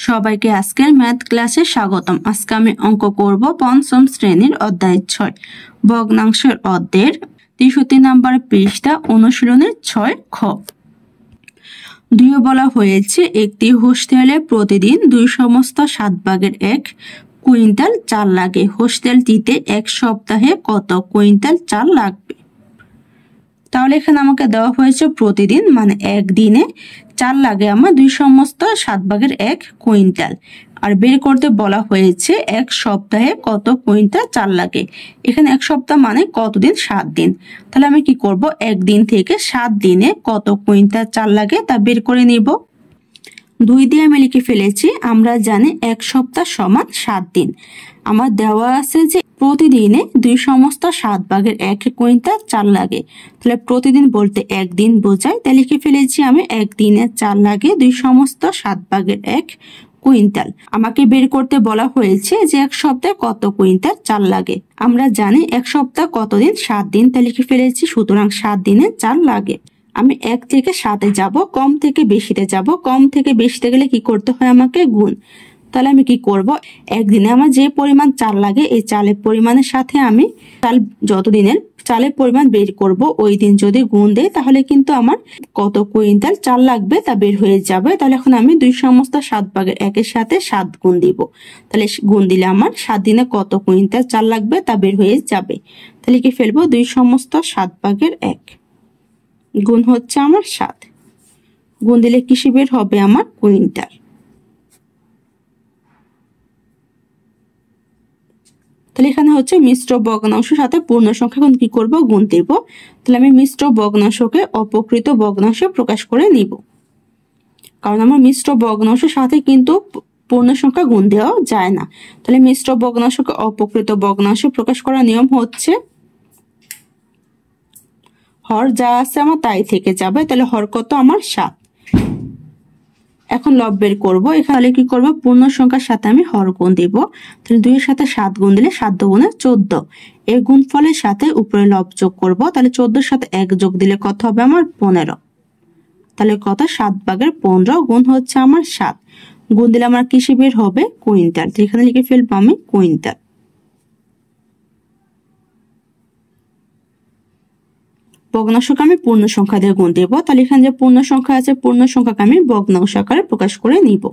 সবাইকে আজকের ম্যাথ ক্লাসে স্বাগতম। আজকে আমি অঙ্ক করব পঞ্চম শ্রেণীর অধ্যায় 6 ভগ্নাংশের অধ্যায়ের 63 নম্বর পৃষ্ঠা অনুশীলনের 6 খ। বলা হয়েছে একটি হোস্টেলে প্রতিদিন 2/7 কুইন্টাল চাল লাগে। হোস্টেলটিতে এক সপ্তাহে কত কুইন্টাল চাল লাগবে? তাহলে এখানে আমাকে দেওয়া হয়েছে প্রতিদিন মানে একদিনে চাল লাগে আমার 2/7 কুইন্টাল, আর বের করতে বলা হয়েছে এক সপ্তাহে কত কুইন্টাল চাল লাগে। এখানে এক সপ্তাহ মানে কতদিন? 7 দিন। তাহলে আমি কি করব, একদিন থেকে 7 দিনে কত কুইন্টাল চাল লাগে তা বের করে নিব। 2 দিয়ে আমি লিখে ফেলেছি। আমরা জানি এক সপ্তাহ সমান 7 দিন। আমার দেওয়া আছে যে প্রতিদিনে 2/7 কুইন্টাল চাল লাগে। তাহলে প্রতিদিন বলতে একদিন বোঝায়, তাই লিখে ফেলেছি আমি একদিনে চাল লাগে 2/7 কুইন্টাল। আমাকে বের করতে বলা হয়েছে যে এক সপ্তাহে কত কুইন্টাল চাল লাগে। আমরা জানি এক সপ্তাহ কতদিন? 7 দিন, তাই লিখে ফেলেছি। সুতরাং 7 দিনে চাল লাগে। আমি 1 থেকে 7-এ যাব, কম থেকে বেশিতে যাব। কম থেকে বেশিতে গেলে কি করতে হয়? আমাকে গুণ। তাহলে আমি কি করব, একদিনে আমার যে পরিমাণ চাল লাগে এই চালের পরিমাণের সাথে আমি চাল যতদিনের চালের পরিমাণ বের করব ওই দিন যদি গুণ দেই তাহলে কিন্তু আমার কত কুইন্টাল চাল লাগবে তা বের হয়ে যাবে। তাহলে এখন আমি 2/7 সাথে 7 গুণ দিব। তাহলে গুণ দিলে আমার 7 দিনে কত কুইন্টাল চাল লাগবে তা বের হয়ে যাবে। তাহলে কি ফেলবো, 2/7 গুণ হচ্ছে আমার 7। গুণ দিলে কিসে বের হবে? আমার কুইন্টাল। তাহলে এখানে হচ্ছে মিশ্র ভগ্নাংশের সাথে পূর্ণ সংখ্যা এখন কি করব? গুণ দেব। তাহলে আমি মিশ্র ভগ্নাংশকে অপকৃত ভগ্নাংশে প্রকাশ করে নিব, কারণ আমার মিশ্র ভগ্নাংশের সাথে কিন্তু পূর্ণ সংখ্যা গুণ দেওয়া যায় না। তাহলে মিশ্র ভগ্নাংশকে অপকৃত ভগ্নাংশে প্রকাশ করার নিয়ম হচ্ছে হর যা আছে আমার তাই থেকে যাবে। তাহলে হর কত? আমার 7। এখন লব বের করবো। এখানে কি করব, পূর্ণ সংখ্যার সাথে আমি হর গুণ দিব। তাহলে 2 এর সাথে 7 গুণ দিলে 7 গুণে 14। এই গুণফলের সাথে উপরে লব যোগ করব। তাহলে 14 এর সাথে 1 যোগ দিলে কত হবে? আমার 15। তাহলে কত? 7/15 গুণ হচ্ছে আমার 7। গুণ দিলে আমার কিসে বের হবে? কুইন্টাল। তো এখানে লিখে ফেলবো আমি কুইন্টাল। ভগ্নাংশকে আমি পূর্ণ সংখ্যা দিয়ে গুণ দেব। তাহলে এখানে যে পূর্ণ সংখ্যা আছে পূর্ণ সংখ্যাকে আমি ভগ্নাংশ আকারে প্রকাশ করে নিব।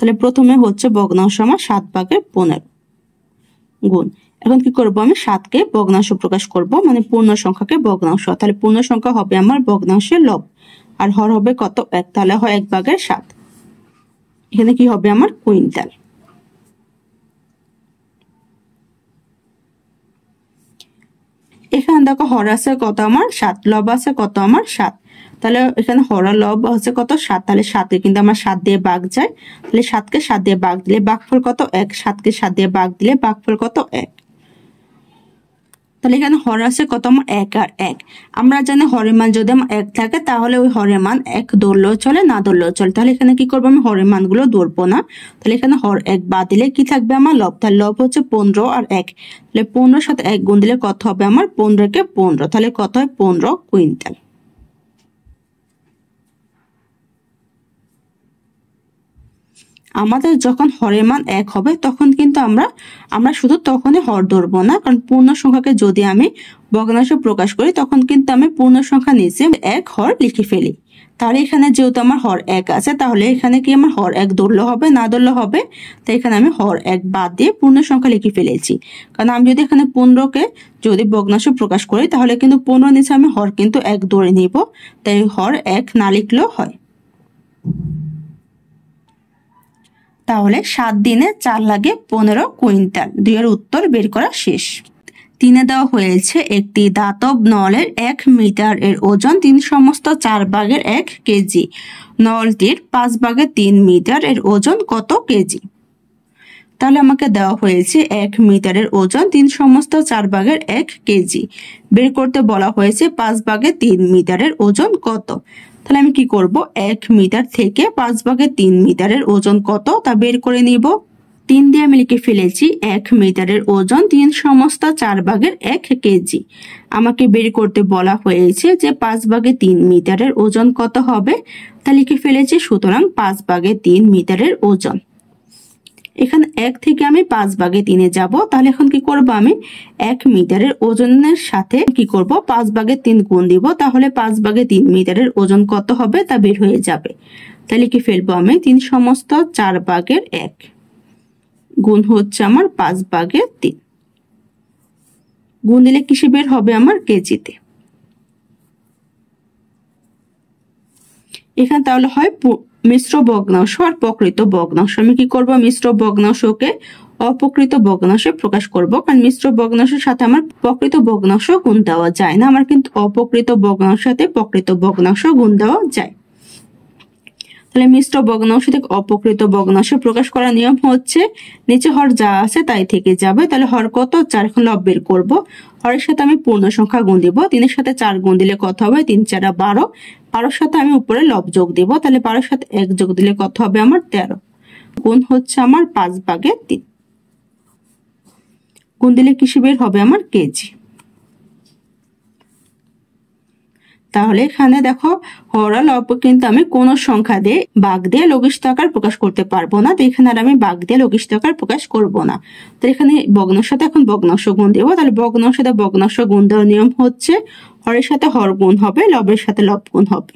তাহলে প্রথমে হচ্ছে ভগ্নাংশ আমার 7/15 গুণ। এখন কি করব, আমি 7কে ভগ্নাংশ প্রকাশ করব, মানে পূর্ণ সংখ্যাকে ভগ্নাংশ। তাহলে পূর্ণ সংখ্যা হবে আমার ভগ্নাংশের লব, আর হর হবে কত? 1। তাহলে হয় 1/7। এখানে কি হবে? আমার কুইন্টাল। এখানে দেখো হর আছে কত? আমার 7। লব আছে কত? আমার 7। তাহলে এখানে হর আর লব আছে কত? 7। তাহলে 7কে কিন্তু আমার 7 দিয়ে ভাগ যায়। তাহলে 7কে 7 দিয়ে ভাগ দিলে ভাগফল কত? 1। 7কে 7 দিয়ে ভাগ দিলে ভাগফল কত? 1। তাহলে এখানে হর আছে কত? আমার 1 আর 1। আমরা জানি হরের মান যদি আমার 1 থাকে তাহলে ওই হরের মান 1 ধরলেও চলে, না ধরলেও চলে। তাহলে এখানে কি করবো, আমি হরের মানগুলো ধরবো না। তাহলে এখানে হর 1 বাদ দিলে কি থাকবে? আমার লব। তাহলে লব হচ্ছে 15 আর 1। তাহলে 15 সাথে 1 গুণ দিলে কত হবে? আমার 15কে 15। তাহলে কত হয়? 15 কুইন্টাল। আমাদের যখন হরের মান 1 হবে তখন কিন্তু আমরা শুধু তখনই হর ধরবো না, কারণ পূর্ণ সংখ্যাকে যদি আমি ভগ্নাংশে প্রকাশ করি তখন কিন্তু আমি পূর্ণ সংখ্যা নিচে 1 হর লিখে ফেলি। তাহলে এখানে যেহেতু আমার হর 1 আছে তাহলে এখানে কি আমার হর 1 ধরলে হবে, না ধরলে হবে? তাই এখানে আমি হর 1 বাদ দিয়ে পূর্ণ সংখ্যা লিখে ফেলেছি। কারণ আমি যদি এখানে 15কে যদি ভগ্নাংশে প্রকাশ করি তাহলে কিন্তু 15 নিচে আমি হর কিন্তু 1 ধরে নিব, তাই হর 1 না লিখলেও হয়। তাহলে 7 দিনে চাল লাগে 15 কুইন্টাল। 2 এর উত্তর বের করা শেষ। 3-এ দেওয়া হয়েছে একটি ধাতব নলের 1 মিটার এর ওজন 3/4 কেজি। নলটির 5/3 মিটার এর ওজন কত কেজি? তাহলে আমাকে দেওয়া হয়েছে 1 মিটারের ওজন 3/4 কেজি। বের করতে বলা হয়েছে 5/3 মিটারের ওজন কত। তাহলে আমি কি করব, 1 মিটার থেকে 5/3 মিটারের ওজন কত তা বের করে নিব। 3 দিয়ে আমি লিখে ফেলেছি 1 মিটারের ওজন 3 সমস্ত 4 ভাগের 1 কেজি। আমাকে বের করতে বলা হয়েছে যে 5 ভাগে 3 মিটারের ওজন কত হবে, তা লিখে ফেলেছি। সুতরাং 5 ভাগে 3 মিটারের ওজন। এখানে 1 থেকে আমি 5 ভাগে 3 এ যাব, তাহলে এখন কি করব, আমি 1 মিটারের ওজনের সাথে কি করব, 5 ভাগে 3 গুণ দিব, তাহলে 5 ভাগে 3 মিটারের ওজন কত হবে তা বের হয়ে যাবে। তাহলে কি ফেলবো আমি 3 সমস্ত 4 ভাগের 1 গুণ হচ্ছে আমার 5 ভাগের 3, গুণ দিলে কিসে বের হবে আমার কেজিতে। এখানে তাহলে হয় মিশ্র ভগ্নাংশ আর প্রকৃত ভগ্নাংশ। আমি কি করব, মিশ্র ভগ্নাংশকে অপ্রকৃত ভগ্নাংশে প্রকাশ করব, কারণ মিশ্র ভগ্নাংশের সাথে আমার প্রকৃত ভগ্নাংশ গুণ দেওয়া যায় না। আমার কিন্তু অপ্রকৃত ভগ্নাংশের সাথে প্রকৃত ভগ্নাংশ গুণ দেওয়া যায়। তাহলে মিশ্র ভগ্নাংশ থেকে অপ্রকৃত ভগ্নাংশ প্রকাশ করার নিয়ম হচ্ছে নিচে হর যা আছে তাই থেকে যাবে। তাহলে হর কত, 4। এখন লব বের করব। হরের সাথে আমি পূর্ণ সংখ্যা গুণ দিব, 3 এর সাথে 4 গুণ দিলে কত হবে, 3 4 12। 12 সাথে আমি উপরে লব যোগ দিব, তাহলে 12 সাথে 1 যোগ দিলে কত হবে আমার 13, গুণ হচ্ছে আমার 5 ভাগে 3, গুণ দিলে কিসে বের হবে আমার কেজি। তাহলে এখানে দেখো হর আর লব কিন্তু আমি কোন সংখ্যা দিয়ে ভাগ দিয়ে লঘিষ্ঠ আকার প্রকাশ করতে পারবো না, তো এখানে আর আমি ভাগ দিয়ে লঘিষ্ঠ আকার প্রকাশ করব না। তো এখানে ভগ্নাংশের সাথে এখন ভগ্নাংশ গুণ দেবো। তাহলে ভগ্নাংশের সাথে ভগ্নাংশ গুণ দেওয়ার নিয়ম হচ্ছে হরের সাথে হর গুণ হবে, লবের সাথে লব গুণ হবে।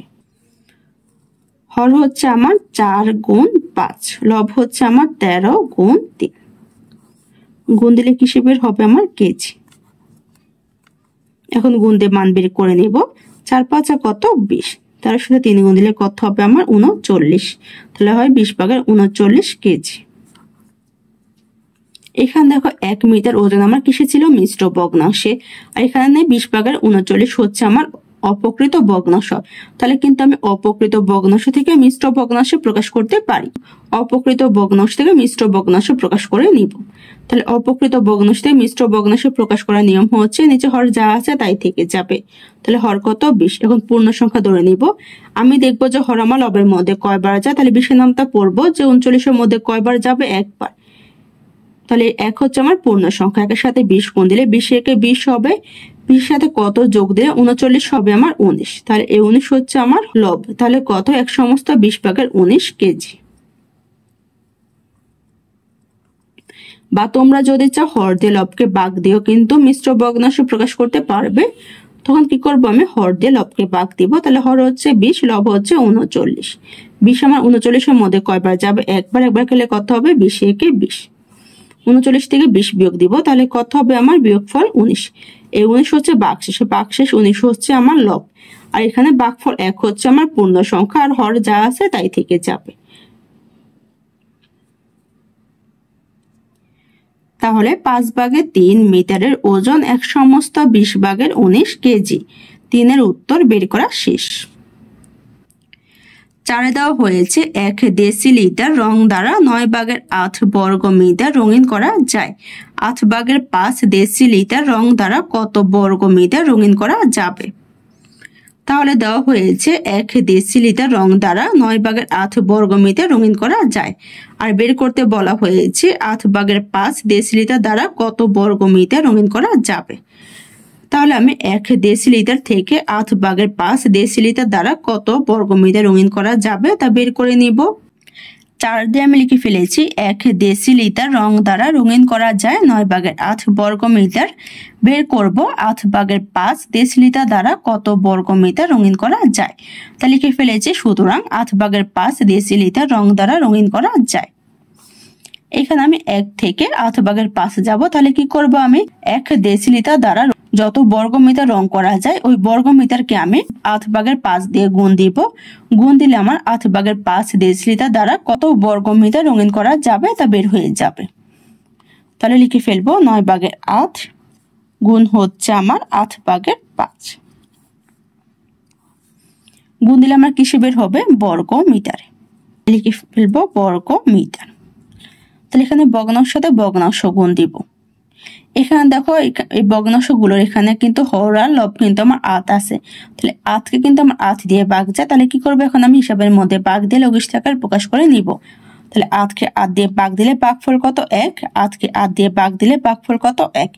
হর হচ্ছে আমার 4 গুণ 5, লব হচ্ছে আমার 13 গুণ 3, গুণ দিলে কিসে বের হবে আমার কেজি। এখন গুণ দিয়ে মান বের করে নেব। 4 5 কত 20, তার সাথে 3 গুণ দিলে কত হবে আমার 39, তাহলে হয় 20 ভাগের 39 কেজি। এখানে দেখো 1 মিটার ওজন আমার কিসে ছিল, মিশ্র ভগ্নাংশে, আর এখানে 20 ভাগের 39 হচ্ছে আমার অপ্রকৃত ভগ্নাংশ। তাহলে কিন্তু আমি অপ্রকৃত ভগ্নাংশ থেকে মিশ্র ভগ্নাংশে প্রকাশ করতে পারি। অপ্রকৃত ভগ্নাংশ থেকে মিশ্র ভগ্নাংশ প্রকাশ করে নিব। তাহলে অপ্রকৃত ভগ্নাংশ থেকে মিশ্র ভগ্নাংশ প্রকাশ করার নিয়ম হচ্ছে নিচে হর যা আছে তাই থেকে যাবে। তাহলে হর কত 20। এখন পূর্ণ সংখ্যা ধরে নিব। আমি দেখবো যে হর আমার লবের মধ্যে কয়বার যায়, তাহলে 20 এর নামটা পড়বো যে 39 এর মধ্যে কয়বার যাবে, একবার। তাহলে 1 হচ্ছে আমার পূর্ণ সংখ্যা, 1 এর সাথে 20 গুণ দিলে 20 একে 20 হবে, 20 সাথে কত যোগ দিলে 39 হবে আমার 19, তাহলে এই 19 হচ্ছে আমার লব। তাহলে কত, 1 সমস্ত 20 ভাগের 19 কেজি। বা তোমরা যদি চাও হর দিয়ে লবকে ভাগ দিও কিন্তু মিশ্র ভগ্নাংশ প্রকাশ করতে পারবে। তখন কি করবো, আমি হর দিয়ে লবকে ভাগ দিব। তাহলে হর হচ্ছে 20, লব হচ্ছে 39। 20 আমার 39 এর মধ্যে কয়বার যাবে, একবার। একবার খেলে কত হবে, 20 একে 20। 39 থেকে 20 বিয়োগ দিব, তাহলে কত হবে আমার বিয়োগফল 19। এই 19 হচ্ছে ভাগশেষ, ভাগশেষ 19 হচ্ছে আমার লব। আর এখানে ভাগফল 1 হচ্ছে আমার পূর্ণ সংখ্যা, আর হর যা আছে তাই থেকে যাবে। তাহলে 5 ভাগে 3 মিটারের ওজন 1 সমস্ত 20 ভাগের 19 কেজি। 3 এর উত্তর বের করা শেষ। 4 দেওয়া হয়েছে 1 ডেসিলিটার রং দ্বারা 9 ভাগের 8 বর্গ মিটার রঙিন করা যায়। 8 ভাগের 5 ডেসিলিটার রং দ্বারা কত বর্গ মিটার রঙিন করা যাবে। তাহলে দেওয়া হয়েছে 1 ডেসিলিটার রং দ্বারা 9 ভাগের 8 বর্গ মিটার রঙিন করা যায়, আর বের করতে বলা হয়েছে 8 ভাগের 5 ডেসিলিটার দ্বারা কত বর্গ মিটার রঙিন করা যাবে। তাহলে আমি 1 ডেসিলিটার থেকে 8 ভাগের 5 ডেসিলিটার দ্বারা কত বর্গ মিটার রঙিন করা যাবে তা বের করে নিব। 4 দিয়ে আমি লিখে ফেলেছি 1 ডেসিলিটার রং দ্বারা রঙিন করা যায় 9 ভাগের 8 বর্গ মিটার। বের করব 8 ভাগের 5 ডেসিলিটার দ্বারা কত বর্গ মিটার রঙিন করা যায়। তা লিখে ফেলেছি, সুতরাং 8 ভাগের 5 ডেসিলিটার রং দ্বারা রঙিন করা যায়। এখানে আমি 1 থেকে 8 ভাগের 5 যাব, তাহলে কি করব, আমি 1 ডেসিলিটার দ্বারা যত বর্গ মিটার রং করা যায় ওই বর্গ মিটারকে আমি 8 ভাগের 5 দিয়ে গুণ দিব। গুণ দিলে আমার 8 ভাগের 5 ডেসিলিটার দ্বারা কত বর্গ মিটার রঙিন করা যাবে তা বের হয়ে যাবে। তাহলে লিখে ফেলবো 9 ভাগের 8 গুণ হচ্ছে আমার 8 ভাগের 5, গুণ দিলে আমার কিসে বের হবে, বর্গ মিটারে। লিখে ফেলবো বর্গ মিটার। তাহলে এখানে ভগ্নাংশের সাথে ভগ্নাংশ গুণ দিব। এখানে দেখো এই ভগ্নাংশগুলোর এখানে কিন্তু হর আর লব কিন্তু আমার 8 আছে, তাহলে 8 কে কিন্তু আমার 8 দিয়ে ভাগ যায়। তাহলে কি করবো, এখন আমি হিসাবের মধ্যে ভাগ দিয়ে লঘিষ্ঠ আকার প্রকাশ করে নিব। তাহলে 8কে 8 দিয়ে ভাগ দিলে ভাগফল কত 1, 8কে 8 দিয়ে ভাগ দিলে ভাগফল কত 1।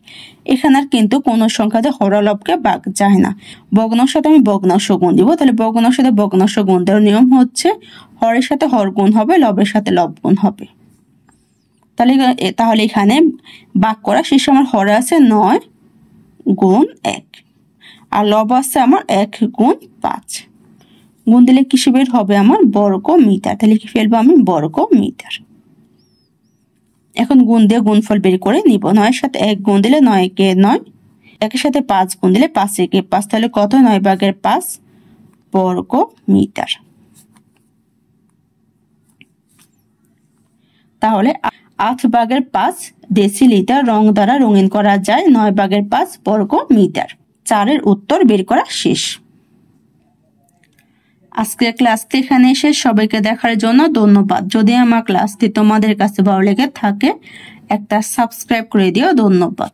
এখানে আর কিন্তু কোনো সংখ্যাতে হরলবকে ভাগ যায় না। ভগ্নাংশের সাথে আমি ভগ্নাংশ গুণ দিব, তাহলে ভগ্নাংশের সাথে ভগ্নাংশ গুণ দেওয়ার নিয়ম হচ্ছে হরের সাথে হর গুণ হবে, লবের সাথে লব গুণ হবে। তাহলে এখানে ভাগ করা শেষে আমার হরে আছে 9 গুণ 1 আর লব আছে আমার 1 গুণ 5। গুণ দিলে কিসে বের হবে আমার বর্গ মিটার, তাহলে কি ফেলবো আমি বর্গ মিটার। এখন গুণ দিয়ে গুণফল বের করে নিব। 9 সাথে 1 গুণ দিলে 9 কে 9, 1 সাথে 5 গুণ দিলে 5 কে 5, তাহলে কত 9/5 বর্গ মিটার। তাহলে 8/5 ডেসিলিটার রং দ্বারা রঙিন করা যায় 9/5 বর্গ মিটার। 4-এর উত্তর বের করা শেষ। আজকের ক্লাসটি এখানে শেষ। সবাইকে দেখার জন্য ধন্যবাদ। যদি আমার ক্লাসটি তোমাদের কাছে ভালো লেগে থাকে একটা সাবস্ক্রাইব করে দিও। ধন্যবাদ।